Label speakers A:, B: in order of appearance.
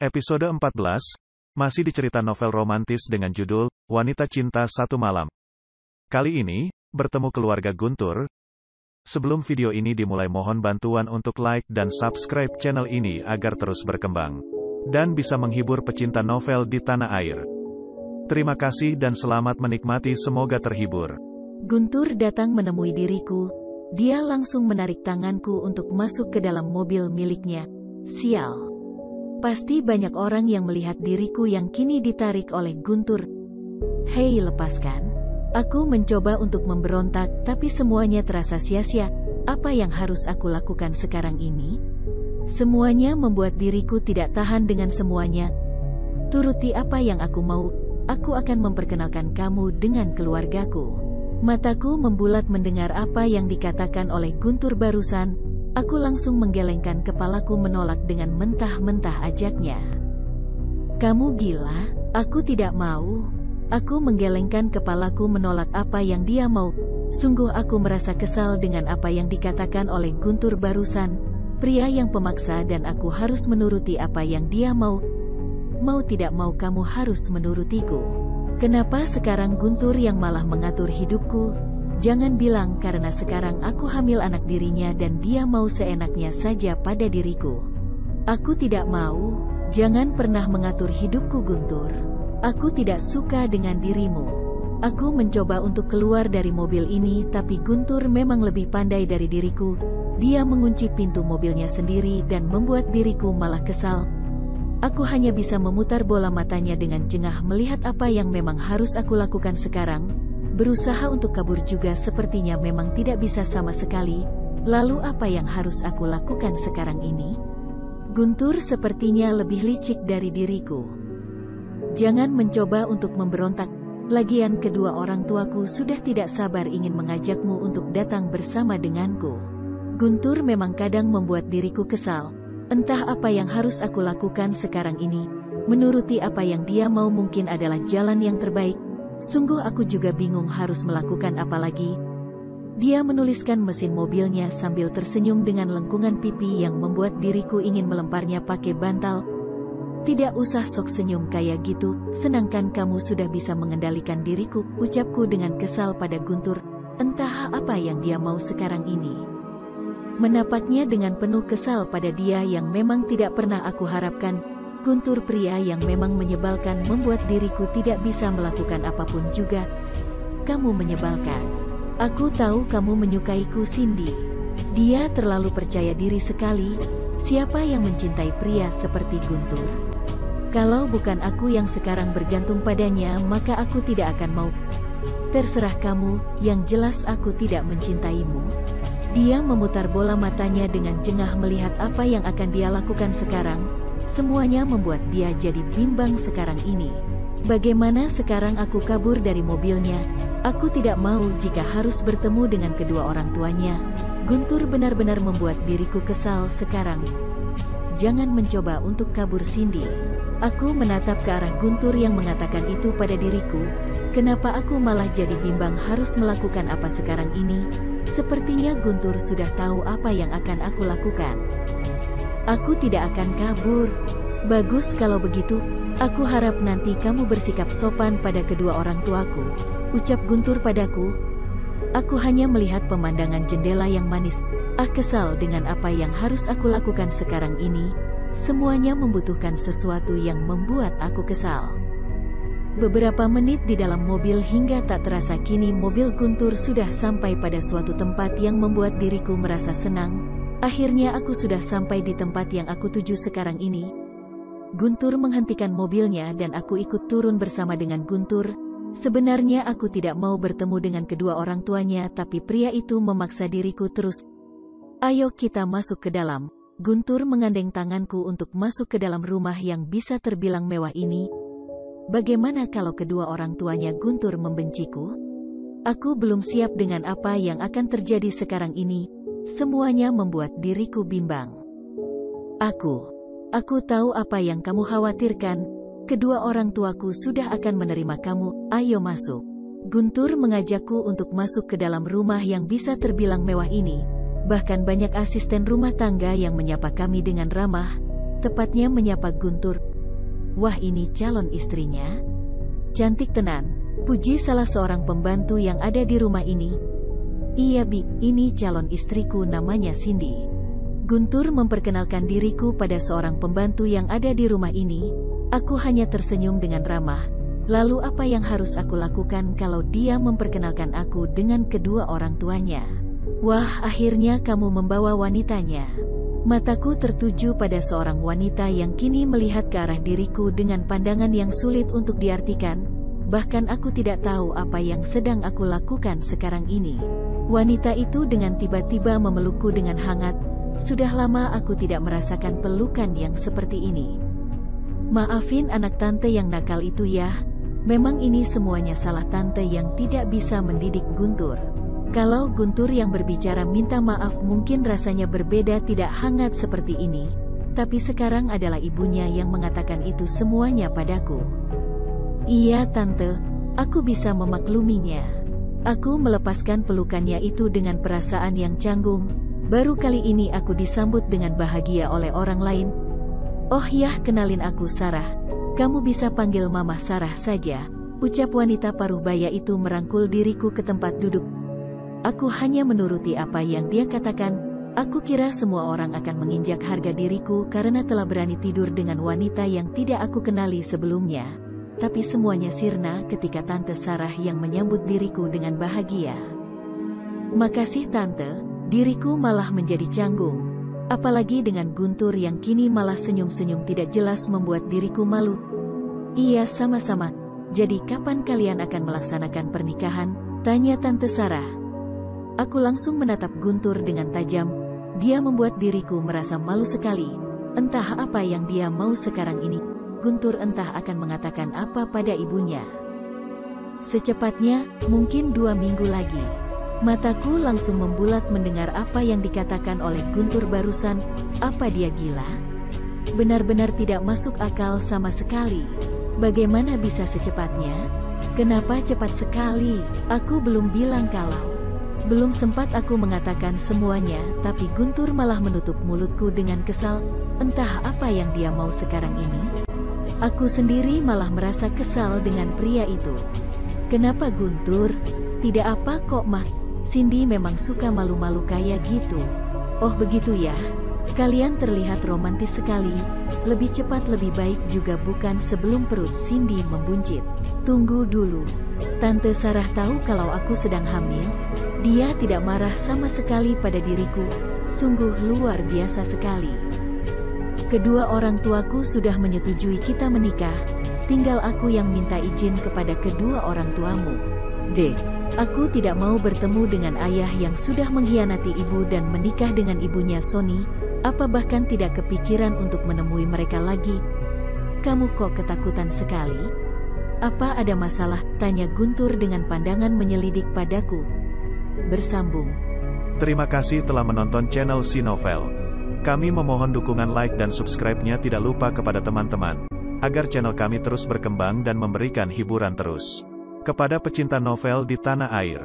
A: Episode 14, masih di cerita novel romantis dengan judul, Wanita Cinta Satu Malam. Kali ini, bertemu keluarga Guntur. Sebelum video ini dimulai mohon bantuan untuk like dan subscribe channel ini agar terus berkembang. Dan bisa menghibur pecinta novel di tanah air. Terima kasih dan selamat menikmati, semoga terhibur.
B: Guntur datang menemui diriku. Dia langsung menarik tanganku untuk masuk ke dalam mobil miliknya. Sial. Pasti banyak orang yang melihat diriku yang kini ditarik oleh Guntur. Hei, lepaskan. Aku mencoba untuk memberontak, tapi semuanya terasa sia-sia. Apa yang harus aku lakukan sekarang ini? Semuanya membuat diriku tidak tahan dengan semuanya. Turuti apa yang aku mau. Aku akan memperkenalkan kamu dengan keluargaku. Mataku membulat mendengar apa yang dikatakan oleh Guntur barusan. Aku langsung menggelengkan kepalaku menolak dengan mentah-mentah ajaknya. Kamu gila? Aku tidak mau. Aku menggelengkan kepalaku menolak apa yang dia mau. Sungguh aku merasa kesal dengan apa yang dikatakan oleh Guntur barusan. Pria yang pemaksa dan aku harus menuruti apa yang dia mau. Mau tidak mau kamu harus menurutiku. Kenapa sekarang Guntur yang malah mengatur hidupku? Jangan bilang karena sekarang aku hamil anak dirinya dan dia mau seenaknya saja pada diriku. Aku tidak mau. Jangan pernah mengatur hidupku, Guntur. Aku tidak suka dengan dirimu. Aku mencoba untuk keluar dari mobil ini, tapi Guntur memang lebih pandai dari diriku. Dia mengunci pintu mobilnya sendiri dan membuat diriku malah kesal. Aku hanya bisa memutar bola matanya dengan jengah melihat apa yang memang harus aku lakukan sekarang. Berusaha untuk kabur juga sepertinya memang tidak bisa sama sekali. Lalu apa yang harus aku lakukan sekarang ini? Guntur sepertinya lebih licik dari diriku. Jangan mencoba untuk memberontak. Lagian kedua orang tuaku sudah tidak sabar ingin mengajakmu untuk datang bersama denganku. Guntur memang kadang membuat diriku kesal. Entah apa yang harus aku lakukan sekarang ini. Menuruti apa yang dia mau mungkin adalah jalan yang terbaik. Sungguh aku juga bingung harus melakukan apa lagi. Dia menuliskan mesin mobilnya sambil tersenyum dengan lengkungan pipi yang membuat diriku ingin melemparnya pakai bantal. Tidak usah sok senyum kayak gitu, senangkan kamu sudah bisa mengendalikan diriku, ucapku dengan kesal pada Guntur. Entah apa yang dia mau sekarang ini. Menapaknya dengan penuh kesal pada dia yang memang tidak pernah aku harapkan. Guntur, pria yang memang menyebalkan, membuat diriku tidak bisa melakukan apapun juga. Kamu menyebalkan. Aku tahu kamu menyukaiku, Cindy. Dia terlalu percaya diri sekali. Siapa yang mencintai pria seperti Guntur? Kalau bukan aku yang sekarang bergantung padanya, maka aku tidak akan mau. Terserah kamu, yang jelas aku tidak mencintaimu. Dia memutar bola matanya dengan jengah melihat apa yang akan dia lakukan sekarang. Semuanya membuat dia jadi bimbang sekarang ini. Bagaimana sekarang aku kabur dari mobilnya? Aku tidak mau jika harus bertemu dengan kedua orang tuanya. Guntur benar-benar membuat diriku kesal sekarang. Jangan mencoba untuk kabur, Cindy. Aku menatap ke arah Guntur yang mengatakan itu pada diriku. Kenapa aku malah jadi bimbang harus melakukan apa sekarang ini? Sepertinya Guntur sudah tahu apa yang akan aku lakukan. Aku tidak akan kabur. Bagus kalau begitu. Aku harap nanti kamu bersikap sopan pada kedua orang tuaku, ucap Guntur padaku. Aku hanya melihat pemandangan jendela yang manis. Kesal dengan apa yang harus aku lakukan sekarang ini. Semuanya membutuhkan sesuatu yang membuat aku kesal. Beberapa menit di dalam mobil hingga tak terasa kini mobil Guntur sudah sampai pada suatu tempat yang membuat diriku merasa senang. Akhirnya aku sudah sampai di tempat yang aku tuju sekarang ini. Guntur menghentikan mobilnya dan aku ikut turun bersama dengan Guntur. Sebenarnya aku tidak mau bertemu dengan kedua orang tuanya, tapi pria itu memaksa diriku terus. Ayo kita masuk ke dalam. Guntur menggandeng tanganku untuk masuk ke dalam rumah yang bisa terbilang mewah ini. Bagaimana kalau kedua orang tuanya Guntur membenciku? Aku belum siap dengan apa yang akan terjadi sekarang ini. Semuanya membuat diriku bimbang. Aku tahu apa yang kamu khawatirkan. Kedua orang tuaku sudah akan menerima kamu. Ayo masuk. Guntur mengajakku untuk masuk ke dalam rumah yang bisa terbilang mewah ini. Bahkan banyak asisten rumah tangga yang menyapa kami dengan ramah. Tepatnya menyapa Guntur. Wah, ini calon istrinya? Cantik tenan, puji salah seorang pembantu yang ada di rumah ini. Iya Bi, ini calon istriku namanya Cindy. Guntur memperkenalkan diriku pada seorang pembantu yang ada di rumah ini. Aku hanya tersenyum dengan ramah. Lalu apa yang harus aku lakukan kalau dia memperkenalkan aku dengan kedua orang tuanya? Wah, akhirnya kamu membawa wanitanya. Mataku tertuju pada seorang wanita yang kini melihat ke arah diriku dengan pandangan yang sulit untuk diartikan. Bahkan aku tidak tahu apa yang sedang aku lakukan sekarang ini. Wanita itu dengan tiba-tiba memelukku dengan hangat. Sudah lama aku tidak merasakan pelukan yang seperti ini. Maafin anak tante yang nakal itu ya. Memang ini semuanya salah tante yang tidak bisa mendidik Guntur. Kalau Guntur yang berbicara minta maaf mungkin rasanya berbeda, tidak hangat seperti ini. Tapi sekarang adalah ibunya yang mengatakan itu semuanya padaku. Iya tante, aku bisa memakluminya. Aku melepaskan pelukannya itu dengan perasaan yang canggung. Baru kali ini aku disambut dengan bahagia oleh orang lain. Oh ya, kenalin aku Sarah. Kamu bisa panggil Mama Sarah saja, ucap wanita paruh baya itu merangkul diriku ke tempat duduk. Aku hanya menuruti apa yang dia katakan. Aku kira semua orang akan menginjak harga diriku karena telah berani tidur dengan wanita yang tidak aku kenali sebelumnya. Tapi semuanya sirna ketika Tante Sarah yang menyambut diriku dengan bahagia. Makasih Tante, diriku malah menjadi canggung. Apalagi dengan Guntur yang kini malah senyum-senyum tidak jelas membuat diriku malu. Iya, sama-sama. Jadi kapan kalian akan melaksanakan pernikahan? Tanya Tante Sarah. Aku langsung menatap Guntur dengan tajam. Dia membuat diriku merasa malu sekali. Entah apa yang dia mau sekarang ini. Guntur entah akan mengatakan apa pada ibunya. Secepatnya, mungkin 2 minggu lagi. Mataku langsung membulat mendengar apa yang dikatakan oleh Guntur barusan. Apa dia gila? Benar-benar tidak masuk akal sama sekali. Bagaimana bisa secepatnya? Kenapa cepat sekali? Aku belum bilang kalau. Belum sempat aku mengatakan semuanya, tapi Guntur malah menutup mulutku dengan kesal. Entah apa yang dia mau sekarang ini. Aku sendiri malah merasa kesal dengan pria itu. Kenapa Guntur? Tidak apa kok mah. Cindy memang suka malu-malu kayak gitu. Oh begitu ya. Kalian terlihat romantis sekali. Lebih cepat lebih baik juga bukan sebelum perut Cindy membuncit. Tunggu dulu. Tante Sarah tahu kalau aku sedang hamil. Dia tidak marah sama sekali pada diriku. Sungguh luar biasa sekali. Kedua orang tuaku sudah menyetujui kita menikah. Tinggal aku yang minta izin kepada kedua orang tuamu. Aku tidak mau bertemu dengan ayah yang sudah mengkhianati ibu dan menikah dengan ibunya Sony. Apa bahkan tidak kepikiran untuk menemui mereka lagi. Kamu kok ketakutan sekali? Apa ada masalah? Tanya Guntur dengan pandangan menyelidik padaku. Bersambung.
A: Terima kasih telah menonton channel Si Novel. Kami memohon dukungan like dan subscribe-nya tidak lupa kepada teman-teman, agar channel kami terus berkembang dan memberikan hiburan terus kepada pecinta novel di tanah air.